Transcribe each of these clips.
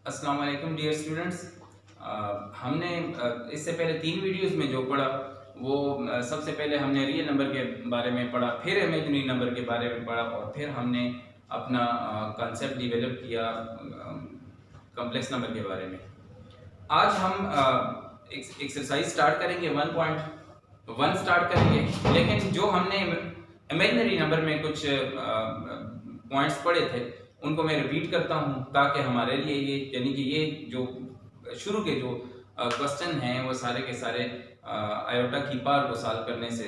अस्सलाम वालेकुम dear students. हमने इससे पहले 3 वीडियोस में जो पढ़ा वो सबसे पहले हमने रियल नंबर के बारे में पढ़ा, फिर इमेजिनरी नंबर के बारे में पढ़ा और फिर हमने अपना कॉन्सेप्ट डेवलप किया कॉम्प्लेक्स नंबर के बारे में। आज हम एक्सरसाइज स्टार्ट करेंगे 1.1 स्टार्ट करेंगे, लेकिन जो हमने इमेजिनरी नंबर में कुछ पॉइंट्स पढ़े थे उनको मैं रिपीट करता हूँ ताकि हमारे लिए ये यानी कि ये जो शुरू के जो क्वेश्चन हैं वो सारे के सारे आयोटा की पार को सॉल्व करने से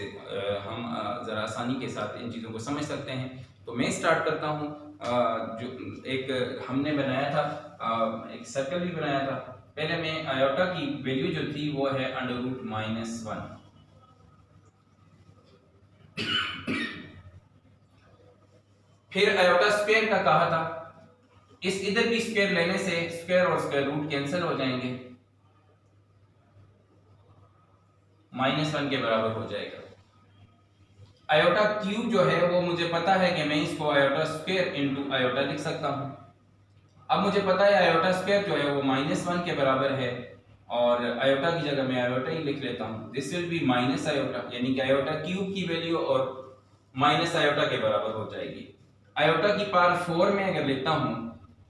हम ज़रा आसानी के साथ इन चीज़ों को समझ सकते हैं। तो मैं स्टार्ट करता हूँ। जो एक हमने बनाया था एक सर्कल भी बनाया था। पहले मैं आयोटा की वैल्यू जो थी वो है √-1। फिर आयोटा स्क्वायर का कहा था, इस इधर भी स्क्वायर लेने से स्क्वायर और स्क्वायर रूट कैंसिल हो जाएंगे, -1 के बराबर हो जाएगा। आयोटा क्यूब जो है वो मुझे पता है कि मैं इसको आयोटा स्क्वायर इनटू आयोटा लिख सकता हूं। अब मुझे पता है आयोटा स्क्वायर जो है वो -1 के बराबर है और आयोटा की जगह मैं आयोटा ही लिख लेता हूं। This will B minus iota, यानी कि आयोटा क्यूब की वैल्यू और माइनस आयोटा के बराबर हो जाएगी। आयोटा की पावर 4 में अगर लेता हूं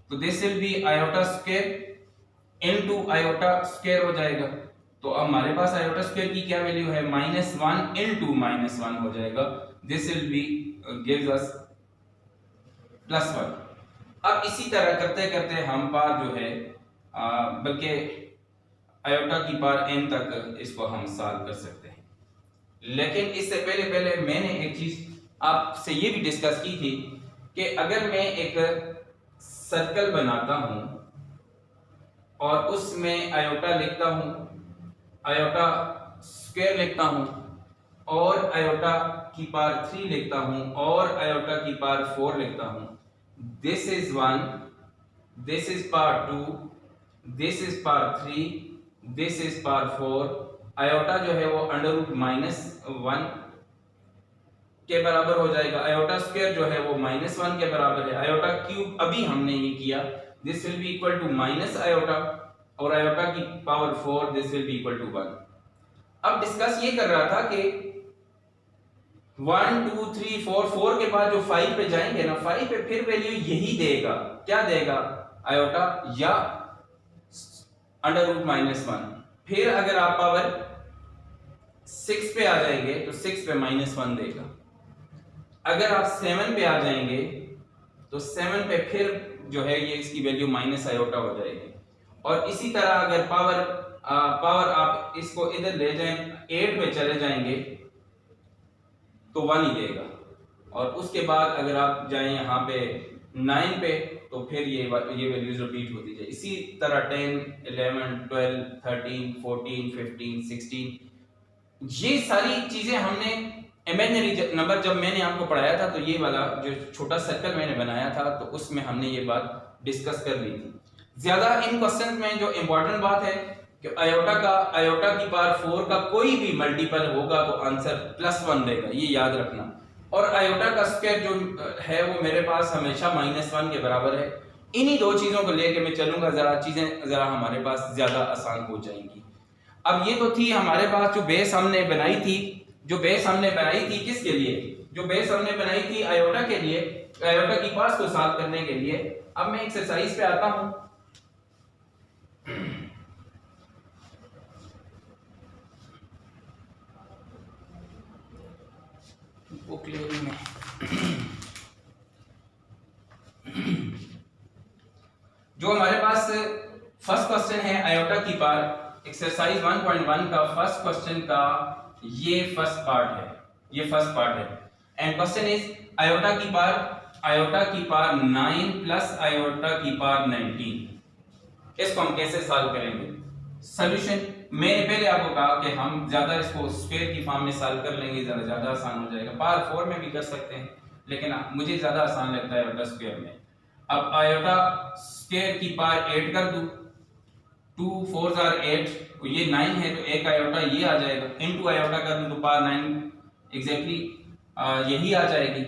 तो this will B iota square into iota square हो जाएगा। तो अब हमारे पास आयोटा स्क्वायर की क्या वैल्यू है, -1 इनटू -1 हो जाएगा। This will B gives us +1। अब इसी तरह करते करते हम पावर जो है बल्कि आयोटा की पावर n तक इसको हम सॉल्व कर सकते हैं। लेकिन इससे पहले मैंने एक चीज आपसे ये भी डिस्कस की थी कि अगर मैं एक सर्कल बनाता हूं और उसमें आयोटा लिखता हूं, आयोटा स्क्वायर लिखता हूं और आयोटा की पावर 3 लिखता हूं और आयोटा की पावर 4 लिखता हूं, this is 1, this is power 2, this is power 3, this is power 4। Iota जो है वो √-1 के बराबर हो जाएगा। आयोटा स्क्वायर जो है वो -1 के बराबर है। आयोटा क्यूब अभी हमने ये किया, this will be equal to minus iota और आयोटा की power 4, this will be equal to 1। अब डिस्कस ये कर रहा था कि 1 2 3 4 के बाद जो 5 पे जाएंगे ना, 5 पे फिर वैल्यू यही देगा। क्या देगा? आयोटा या √-1। फिर अगर आप पावर 6 पे आ जाएंगे तो 6 पे -1 देगा। अगर आप 7 पे आ जाएंगे तो 7 पे फिर जो है ये इसकी वैल्यू माइनस आयोटा हो जाएगी। और इसी तरह अगर पावर आप इसको इधर ले जाएं, 8 पे चले जाएंगे तो 1 ही देगा। और उसके बाद अगर आप जाएं यहाँ पे 9 पे तो फिर ये वैल्यूज रिपीट होती जाए। इसी तरह 10 11 12 13 14 15 16 ये सारी चीजें हमने इमेजिनरी नंबर जब मैंने आपको पढ़ाया था तो ये वाला जो छोटा सर्कल मैंने बनाया था तो उसमें हमने ये बात डिस्कस कर ली थी। ज्यादा इन क्वेश्चन में जो इंपॉर्टेंट बात है कि आयोटा की पावर 4 का कोई भी मल्टीपल होगा तो आंसर +1 देगा, ये याद रखना। और आयोटा का स्क्वायर जो है वो मेरे पास हमेशा -1 के बराबर है। इन्हीं दो चीजों को लेकर मैं चलूंगा, जरा चीजें जरा हमारे पास ज्यादा आसान हो जाएंगी। अब ये तो थी हमारे पास जो बेस हमने बनाई थी, किसके लिए? जो बेस हमने बनाई थी आयोटा के लिए, आयोटा की पास को सॉल्व करने के लिए। अब मैं एक्सरसाइज पे आता हूं। बुक ले ली मैं। जो हमारे पास फर्स्ट क्वेश्चन है आयोटा की पावर, एक्सरसाइज 1.1 का फर्स्ट क्वेश्चन का ये फर्स्ट पार्ट है। एंड क्वेश्चन इज आयोटा की पावर 9 प्लस आयोटा की पावर 19। इसको हम कैसे सॉल्व करेंगे? सॉल्यूशन मैंने पहले आपको कहा कि हम ज्यादा इसको स्क्वायर की फॉर्म में सॉल्व कर लेंगे, ज्यादा आसान हो जाएगा। पावर 4 में भी कर सकते हैं लेकिन मुझे ज्यादा आसान लगता है आयोटा स्क्वायर में। अब आयोटा स्क्वायर की पावर 8 कर दूं, 2 4 are 8, ये 9 है तो एक आयोटा ये आ जाएगा, इनटू आयोटा कर दूं तो पावर 9 एग्जैक्टली यही आ जाएगी।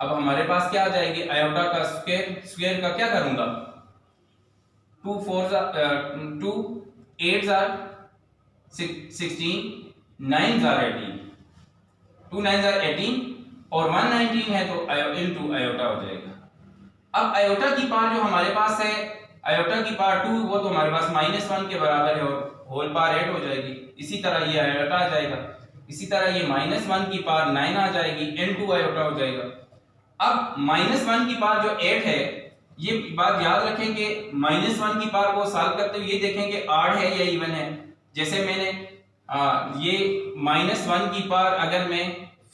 अब हमारे पास क्या आ जाएगी? आयोटा का स्क्वायर का क्या करूंगा? 2 8s are 16, 9s are 18, 2 9s are 18 और 119 है तो इनटू आयोटा हो जाएगा। अब आयोटा की पावर जो हमारे पास है, आयोटा की पावर 2, वो तो हमारे पास -1 के बराबर है और होल पावर 8 हो जाएगी। इसी तरह ये आयोटा आ जाएगा, इसी तरह ये -1 की पावर 9 आ जाएगी, इनटू आयोटा हो जाएगा। अब -1 की पावर जो 8 है, ये बात याद रखें कि -1 की पावर को सॉल्व करते हुए ये देखें कि ऑड है या इवन है। जैसे मैंने ये -1 की पावर अगर मैं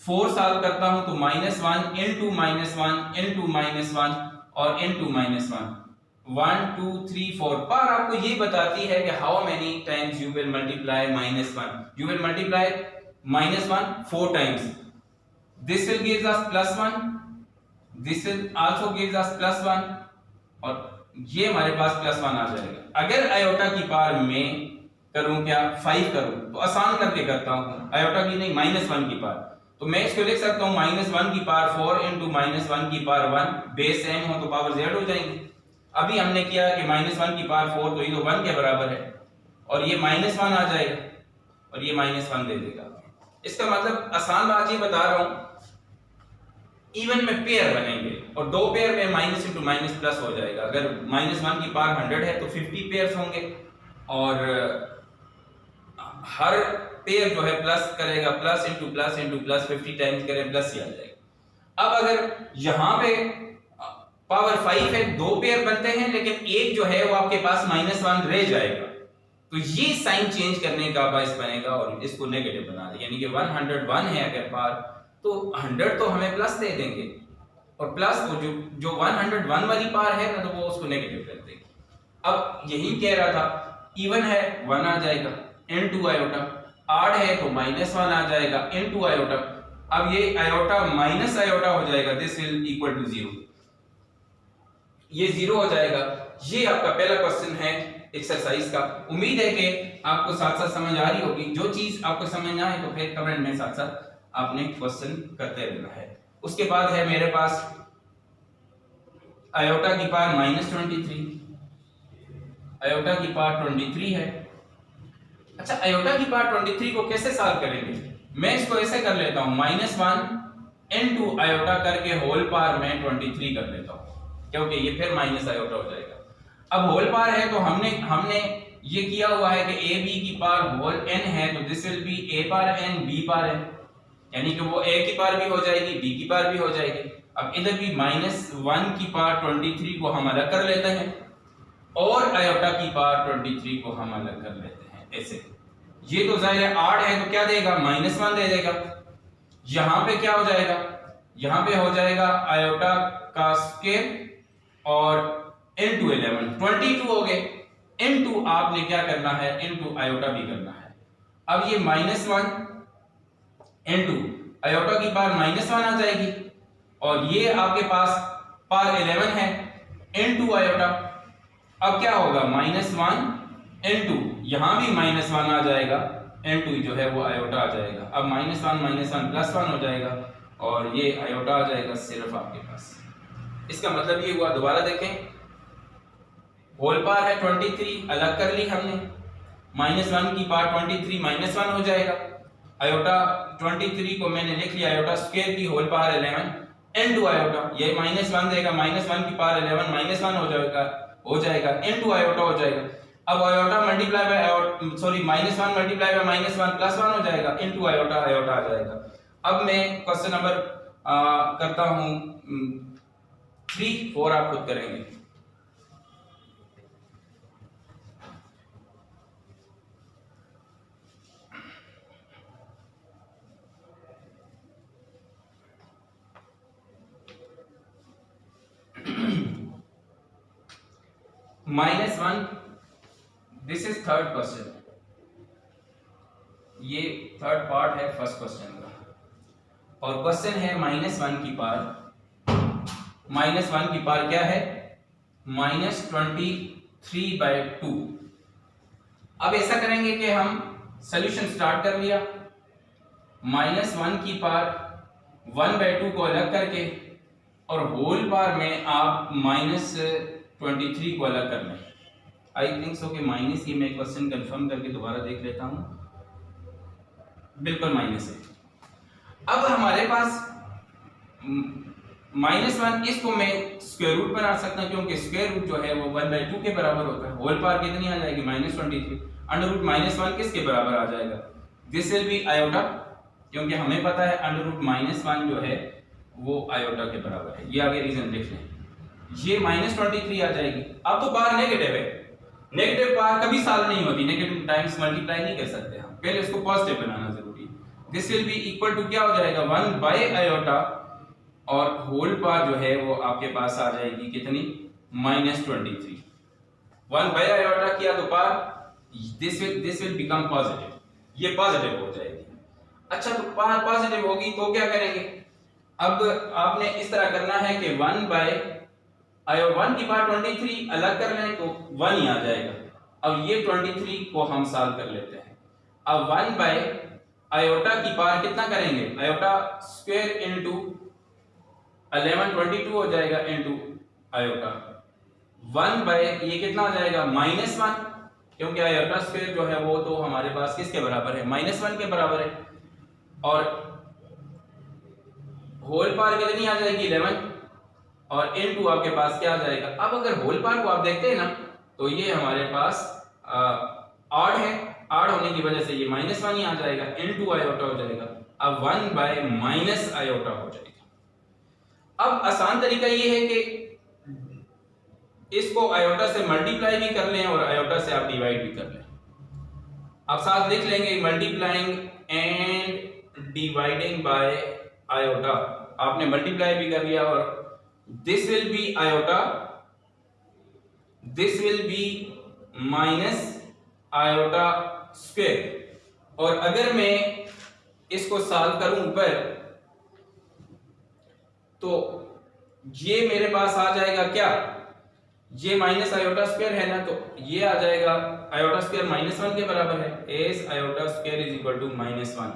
4 सॉल्व करता हूं तो -1 इनटू -1 इनटू -1 और इनटू -1, 1 2 3 4 पर आपको ये बताती है कि how many times you will multiply -1। You will multiply -1 4 times. This will gives us +1, this will also gives us +1 और ये हमारे पास +1 आ जाएगा। अगर आयोटा की पावर में करूं क्या 5 करूं तो आसान करके करता हूं, आयोटा की नहीं -1 की पावर, तो मैं इसको लिख सकता हूं -1 की पावर 4 इनटू -1 की पावर 1, बेस सेम हो तो पावर z हो जाएगी। अभी हमने किया कि -1 की पावर 4 तो ये तो 1 के बराबर है और ये -1 आ जाएगा और ये -1 दे देगा। इसका मतलब आसान बात ये बता रहा हूं, इवन में पेयर बनेंगे और दो पेयर में माइनस इंटू माइनस प्लस हो जाएगा। अगर -1 की पावर 100 है तो 50 पेयर्स होंगे और हर पेयर जो है प्लस करेगा, प्लस इंटू प्लस 50 टाइम्स करें प्लस ही आ जाएगा। अब अगर यहाँ पे पावर 5 है, दो पेयर बनते हैं लेकिन एक जो है वो आपके पास -1 रह जाएगा, तो ये साइन चेंज करने का बायस बनेगा और इसको नेगेटिव बना दें। यानी कि 101 है अगर पावर तो 100 तो हमें प्लस दे देंगे और प्लस वो जो 101 वाली पावर है ना तो वो उसको नेगेटिव कर देंगे। अब यही कह रहा था, इवन है 1 आ जाएगा इनटू आयोटा, ऑड है तो -1 आ जाएगा इनटू आयोटा। अब ये आयोटा माइनस आयोटा हो जाएगा, दिस विल इक्वल टू 0, ये 0 हो जाएगा। ये आपका पहला क्वेश्चन है एक्सरसाइज का। उम्मीद है कि आपको साथ साथ समझ आ रही होगी। जो चीज आपको समझ ना आए तो फिर कमेंट में साथ साथ आपने क्वेश्चन करते रहना है। उसके बाद है मेरे पास आयोटा की पावर -23, आयोटा की पावर 23 है। अच्छा, आयोटा की पावर 23 को कैसे सॉल्व करेंगे? मैं इसको ऐसे कर लेता हूं, -1 इनटू आयोटा करके होल पावर में 23 कर लेता हूं, क्योंकि ये फिर माइनस आयोटा हो जाएगा। अब होल पावर है तो हमने ये किया हुआ है कि a b की पावर होल n है तो this will B a power n b power n, यानी कि वो a की पावर भी हो जाएगी b की पावर भी हो जाएगी। अब इधर भी -1 की पावर 23 को हम अलग कर लेते हैं और आयोटा की पावर 23 को हम अलग कर लेते हैं ऐसे। ये तो जाहिर है ऑड है तो क्या देगा, -1 दे देगा। यहां पे क्या हो जाएगा, यहां पे हो जाएगा आयोटा का स्क्वायर और इनटू 11 22 हो गए, इनटू आपने क्या करना है, इनटू आयोटा भी करना है। अब ये -1 इनटू आयोटा की पावर -1 आ जाएगी और ये आपके पास पावर 11 है इनटू आयोटा। अब क्या होगा, -1 इनटू यहां भी -1 आ जाएगा इनटू जो है वो आयोटा आ जाएगा। अब -1 +1 हो जाएगा और ये आयोटा आ जाएगा सिर्फ आपके पास। इसका मतलब ये हुआ, दोबारा देखें, होल पावर है 23 अलग कर ली हमने, -1 की पावर 23 -1 हो जाएगा। आयोटा 23 को मैंने लिख लिया आयोटा स्क्वायर की होल पावर 11 इनटू आयोटा, ये -1 देगा, -1 की पावर 11 -1 हो जाएगा इनटू आयोटा हो जाएगा। अब iota multiply by -1 multiply by -1 +1 हो जाएगा इनटू आयोटा, आयोटा आ जाएगा। अब मैं क्वेश्चन नंबर करता हूं 3 4 आप खुद करेंगे। -1, दिस इज थर्ड क्वेश्चन, ये थर्ड पार्ट है फर्स्ट क्वेश्चन का और क्वेश्चन है -1 की पावर, -1 की पावर क्या है, -23/2। अब ऐसा करेंगे कि हम सॉल्यूशन स्टार्ट कर लिया, -1 की पावर 1/2 को अलग करके और होल पावर में आप -23 को अलग कर लें। आई थिंक सो कि माइनस ही, मैं क्वेश्चन कंफर्म करके दोबारा देख लेता हूँ, बिल्कुल माइनस है। अब हमारे पास -1, इसको मैं स्क्वायर रूट बना सकता हूँ क्योंकि स्क्वायर रूट जो है वो 1/2 के बराबर होता है। होल पावर कितनी आ जाएगी? -23। अंडर रूट -1 किसके बराबर आ जाएगा? दिस विल बी आयोटा, क्योंकि हमें पता है अंडर रूट -1 जो है वो आयोटा के बराबर है। ये आगे रीजन देख लें, ये -23 आ जाएगी। अब तो पावर नेगेटिव है, नेगेटिव पावर कभी सॉल्व नहीं होती, नेगेटिव टाइम्स मल्टीप्लाई नहीं कर सकते हम, पहले इसको पॉजिटिव बनाना जरूरी है। This will be equal to क्या हो जाएगा? 1/आयोटा, और होल पावर जो है वो आपके पास आ जाएगी कितनी? -23। 1/आयोटा किया तो power this will become positive, ये पॉजिटिव हो जाएगी। अच्छा, तो पावर पॉजिटिव होगी तो क्या करेंगे? अब आपने इस तरह करना है कि 1 की पावर 23 अलग कर लें तो 1 ही आ जाएगा। अब ये 23 को हम सॉल्व कर लेते हैं। अब 1/आयोटा की पावर कितना करेंगे? आयोटा स्क्वायर इनटू 11/22 हो जाएगा इनटू आयोटा 1 ये कितना हो जाएगा? -1, क्योंकि आयोटा स्क्वायर जो है वो तो हमारे पास किसके बराबर है? -1 के बराबर है। और होल पावर कितनी आ जाएगी? 11, और इनटू आपके पास क्या आ जाएगा? अब अगर होल पावर को आप देखते हैं ना तो ये हमारे पास ऑड है, ऑड होने की वजह से ये -1 ही आ जाएगा, इनटू आयोटा हो जाएगा। अब 1/-आयोटा हो जाएगा। अब आसान तरीका ये है कि इसको आयोटा से मल्टीप्लाई भी कर लें और आयोटा से आप डिवाइड भी कर लें। आप साथ लिख लेंगे multiplying and dividing by iota. आपने मल्टीप्लाई भी कर लिया और this will B iota, this will B minus iota square. और अगर मैं इसको सॉल्व करूं ऊपर तो ये मेरे पास आ जाएगा क्या? ये माइनस आयोटा स्क्वायर है ना, तो ये आ जाएगा आयोटा स्क्वायर -1 के बराबर है, as iota square is equal to -1।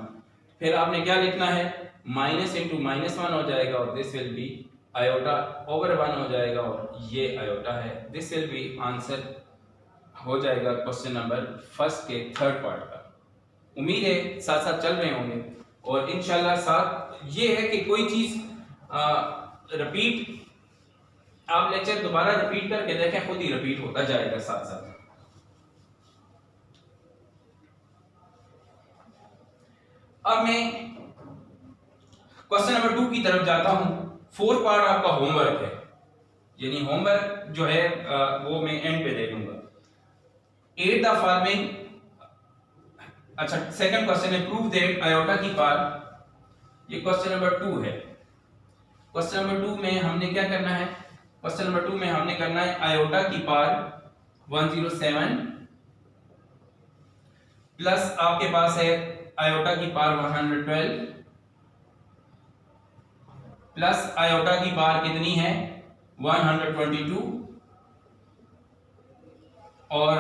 फिर आपने क्या लिखना है? माइनस इंटू -1 हो जाएगा और this will B iota over 1 हो जाएगा और ये आयोटा है। दिस विल बी आंसर हो जाएगा क्वेश्चन नंबर फर्स्ट के थर्ड पार्ट का। उम्मीद है साथ साथ चल रहे होंगे और इंशाल्लाह साथ ये है कि कोई चीज रिपीट, आप लेक्चर दोबारा रिपीट करके देखें, खुद ही रिपीट होता जाएगा साथ साथ। अब मैं क्वेश्चन नंबर 2 की तरफ जाता हूं। फोर्थ पार्ट आपका होमवर्क है, यानी होमवर्क जो है वो मैं एंड पे दे दूंगा। 8 द फॉलोइंग, अच्छा सेकंड क्वेश्चन है प्रूव दैट आयोटा की पावर, ये क्वेश्चन नंबर 2 है। क्वेश्चन नंबर 2 में हमने क्या करना है? क्वेश्चन नंबर 2 में हमने करना है आयोटा की पावर 107 प्लस आपके पास है आयोटा की पावर 112 प्लस आयोटा की पावर कितनी है? 122 और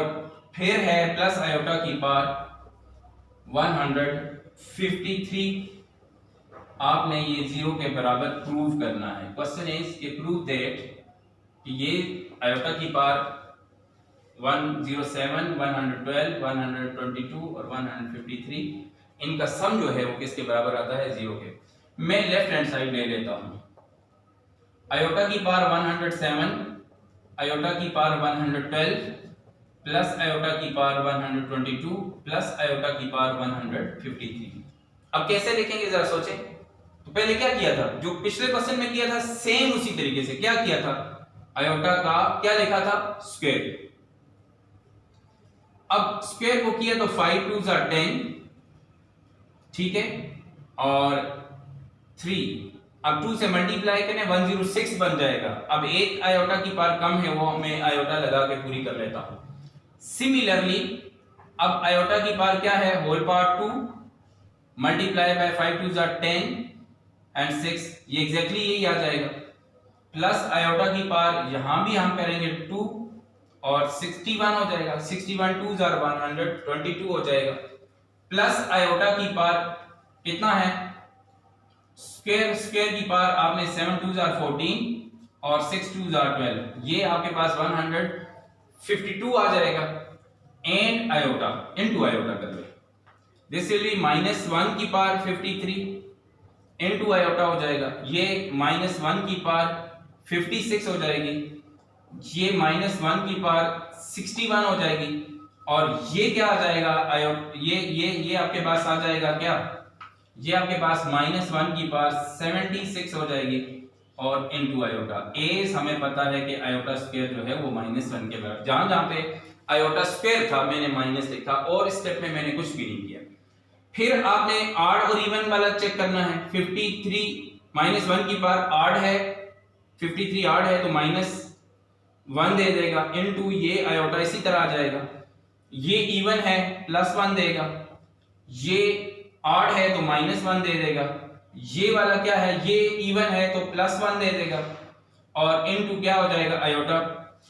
फिर है प्लस आयोटा की पावर 153। आपने ये 0 के बराबर प्रूव करना है। क्वेश्चन इज कि प्रूव दैट कि ये आयोटा की पावर 107, 112, 122 और 153 इनका सम जो है वो किसके बराबर आता है? 0 के। मैं लेफ्ट हैंड साइड ले लेता हूं। आयोटा की पावर 107, आयोटा की पावर 112 प्लस आयोटा की पावर 122 प्लस आयोटा की पावर 153। अब कैसे लिखेंगे जरा सोचें। तो पहले क्या किया था? जो पिछले क्वेश्चन में किया था सेम उसी तरीके से क्या किया था? आयोटा का क्या लिखा था? स्क्वायर। अब स्क्वायर को किया तो 5 2 are 10, ठीक है, और 3 अब 2 से मल्टीप्लाई करें 106 बन जाएगा। अब एक आयोटा की पावर कम है वो मैं आयोटा लगा के पूरी कर लेता हूं। सिमिलरली अब आयोटा की पावर क्या है? Whole power 2 multiply by 5 2 are 10 and 6, ये एग्जैक्टली यही आ जाएगा। प्लस आयोटा की पावर यहां भी हम करेंगे 2 और 61 हो जाएगा। 61 2 are 122 हो जाएगा। प्लस आयोटा की पावर कितना है? स्क्वायर, स्क्वायर की पावर आपने 7 2 are 14 और 6 2 are 12, ये आपके पास 52 आ जाएगा एंड आयोटा इनटू आयोटा कर लो, दिस विल बी -1 की पावर 53 इनटू आयोटा हो जाएगा, ये -1 की पावर 56 हो जाएगी, ये -1 की पावर 61 हो जाएगी, और ये क्या आ जाएगा ये आपके पास आ जाएगा क्या, ये आपके पास -1 की पावर 76 हो जाएगी और इनटू आयोटा। एस हमें पता है कि आयोटा स्क्वायर जो है वो -1 के बराबर, जहां जहां पे आयोटा स्क्वायर था मैंने माइनस लिखा और स्टेप में मैंने कुछ भी नहीं किया। फिर आपने ऑड और इवन वाला चेक करना है। 53 -1 की पावर ऑड है, 53 ऑड है तो -1 दे देगा इनटू ये आयोटा इसी तरह आ जाएगा, ये इवन है +1 देगा, ये ऑड है तो -1 दे देगा, ये वाला क्या है ये इवन है तो +1 दे देगा, और इनटू क्या हो जाएगा आयोटा।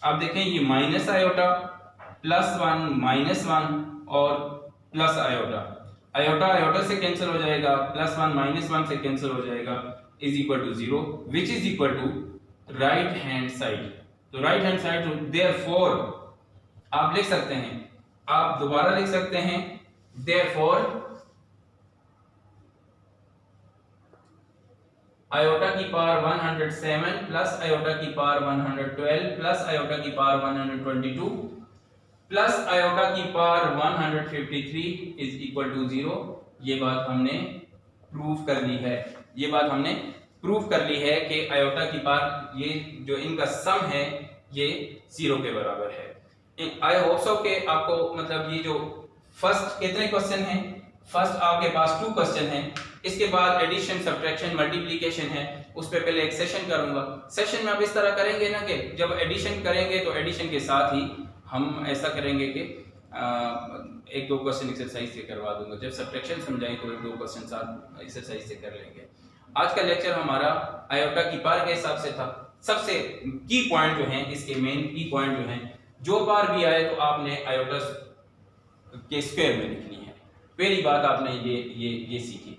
आप देखें ये माइनस आयोटा +1 -1 और प्लस आयोटा, आयोटा आयोटा से कैंसिल हो जाएगा, +1 -1 से कैंसिल हो जाएगा, is equal to 0 which is equal to right hand side. तो राइट हैंड साइड देयरफॉर आप लिख सकते हैं, आप दोबारा लिख सकते हैं देयरफॉर आयोटा की पावर 107 प्लस आयोटा की पावर 112 प्लस आयोटा की पावर 122 प्लस आयोटा की पावर 153 इज इक्वल टू 0। ये बात हमने प्रूव कर ली है, ये बात हमने प्रूव कर ली है कि आयोटा की पावर ये जो इनका सम है ये 0 के बराबर है। आई होप सो कि आपको मतलब ये जो फर्स्ट कितने क्वेश्चन हैं, फर्स्ट आपके पास 2 क्वेश्चन हैं, इसके बाद एडिशन सब्ट्रैक्शन मल्टीप्लिकेशन है, उस पे पहले एक सेशन करूंगा। सेशन में आप इस तरह करेंगे ना कि जब एडिशन करेंगे तो एडिशन के साथ ही हम ऐसा करेंगे कि 1-2 क्वेश्चन एक्सरसाइज से करवा दूंगा, जब सब्ट्रैक्शन समझाएं तो 1-2 क्वेश्चन साथ एक्सरसाइज से कर लेंगे। आज का लेक्चर हमारा आयोटा की पावर के हिसाब से था। सबसे की पॉइंट जो हैं, इसके मेन की पॉइंट जो हैं, जो पावर भी आए तो आपने आयोटा के स्क्वायर में लिखनी है। पहली बात आपने ये सीखी।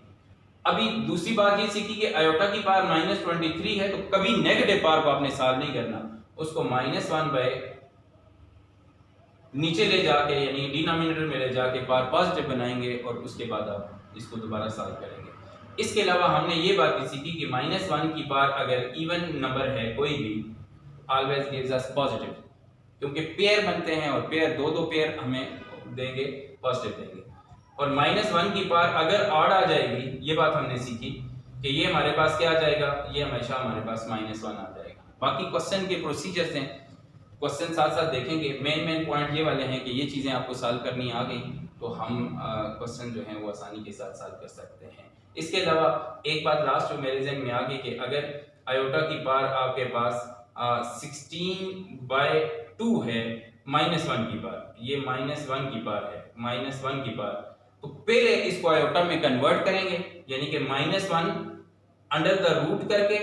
अभी दूसरी बात ये सीखी कि आयोटा की पावर -23 है तो कभी नेगेटिव पावर को आपने सॉल्व नहीं करना, उसको -1 नीचे ले जाके यानी डिनोमिनेटर में ले जाके पावर पॉजिटिव बनाएंगे और उसके बाद आप इसको दोबारा सॉल्व करेंगे। इसके अलावा हमने ये बात भी सीखी कि -1 की पावर अगर इवन नंबर है कोई भी ऑलवेज गिव्स अस पॉजिटिव, क्योंकि पेयर बनते हैं और पेयर 2-2 पेयर हमें देंगे पॉजिटिव देंगे। और -1 की पावर अगर ऑड आ जाएगी, ये बात हमने सीखी कि ये हमारे पास क्या आ जाएगा, ये हमेशा हमारे पास -1 आ जाएगा। बाकी क्वेश्चन के प्रोसीजर्स हैं, क्वेश्चन साथ साथ देखेंगे। मेन पॉइंट ये वाले हैं कि ये चीज़ें आपको सॉल्व करनी आ गई तो हम क्वेश्चन जो हैं वो आसानी के साथ सॉल्व कर सकते हैं। इसके अलावा एक बात लास्ट जो मेरे जहन में आ गई कि अगर आयोटा की पावर आपके पास 16/2 है, -1 की पावर, ये -1 की पावर है, -1 की पावर, तो पहले इसको आयोटा में कन्वर्ट करेंगे, यानी कि -1 अंडर द रूट करके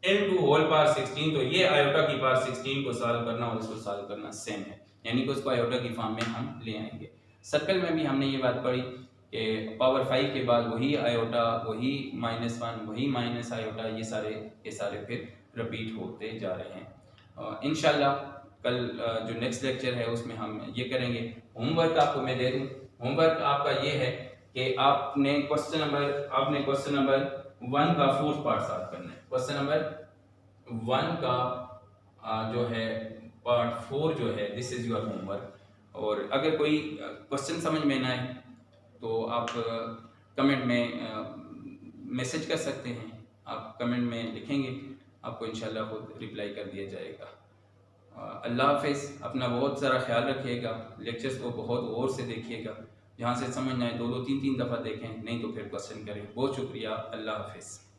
इनटू होल पावर 16, तो ये आयोटा की पावर 16 को सॉल्व करना और इसको सॉल्व करना सेम है, यानी कि उसको आयोटा की फॉर्म में हम ले आएंगे। सर्कल में भी हमने ये बात पढ़ी कि पावर 5 के बाद वही आयोटा, वही -1, वही माइनस आयोटा, ये सारे फिर रिपीट होते जा रहे हैं। इंशाल्लाह कल जो नेक्स्ट लेक्चर है उसमें हम ये करेंगे। होमवर्क आपको मैं दे दूँ, होमवर्क आपका ये है कि आपने क्वेश्चन नंबर 1 का 4th पार्ट सॉल्व करना है। क्वेश्चन नंबर 1 का जो है पार्ट 4 जो है, दिस इज योर होमवर्क। और अगर कोई क्वेश्चन समझ में ना आए तो आप कमेंट में मैसेज कर सकते हैं, आप कमेंट में लिखेंगे, आपको इंशाल्लाह खुद रिप्लाई कर दिया जाएगा। अल्लाह हाफिज़, अपना बहुत सारा ख्याल रखिएगा, लेक्चर्स को बहुत गौर से देखिएगा, जहाँ से समझ ना आए 2-2 3-3 दफ़ा देखें, नहीं तो फिर क्वेश्चन करें। बहुत शुक्रिया, अल्लाह हाफिज़।